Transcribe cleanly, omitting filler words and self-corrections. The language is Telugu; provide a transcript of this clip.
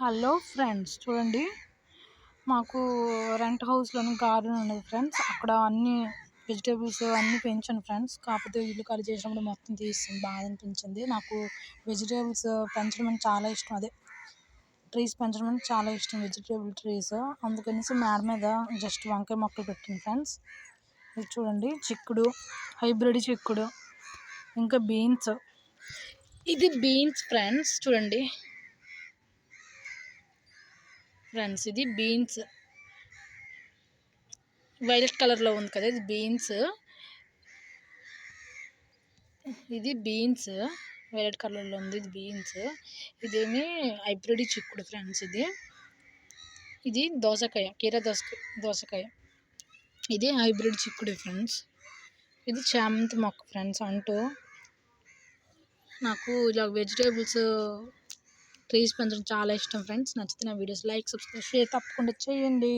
హలో ఫ్రెండ్స్, చూడండి. మాకు రెంట్ హౌస్లోని గార్డెన్ ఉన్నది ఫ్రెండ్స్. అక్కడ అన్ని వెజిటేబుల్స్ అన్నీ పెంచాను ఫ్రెండ్స్. కాకపోతే ఇల్లు ఖాళీ చేసినప్పుడు మొత్తం తీసింది, బాధ అనిపించింది. నాకు వెజిటేబుల్స్ పెంచడం అంటే చాలా ఇష్టం. అదే ట్రీస్ పెంచడం అంటే చాలా ఇష్టం, వెజిటేబుల్ ట్రీస్. అందుకనేసి మేడ మీద జస్ట్ వంకాయ మొక్కలు పెట్టాను ఫ్రెండ్స్. ఇది చూడండి, చిక్కుడు, హైబ్రిడ్ చిక్కుడు, ఇంకా బీన్స్. ఇది బీన్స్ ఫ్రెండ్స్, చూడండి ఫ్రెండ్స్. ఇది బీన్స్, వైలెట్ కలర్లో ఉంది కదా, ఇది బీన్స్. ఇది బీన్స్ వైలెట్ కలర్లో ఉంది, ఇది బీన్స్. ఇదేమి హైబ్రిడ్ చిక్కుడు ఫ్రెండ్స్. ఇది దోసకాయ, కీర దోసకాయ. ఇది హైబ్రిడ్ చిక్కుడు ఫ్రెండ్స్. ఇది చామంతి మొక్క ఫ్రెండ్స్. అంటూ నాకు ఇలా వెజిటేబుల్స్ ట్రీస్ పెంచడం చాలా ఇష్టం ఫ్రెండ్స్. నచ్చితే నా వీడియోస్ లైక్, సబ్స్క్రైబ్, షేర్ తప్పకుండా చేయండి.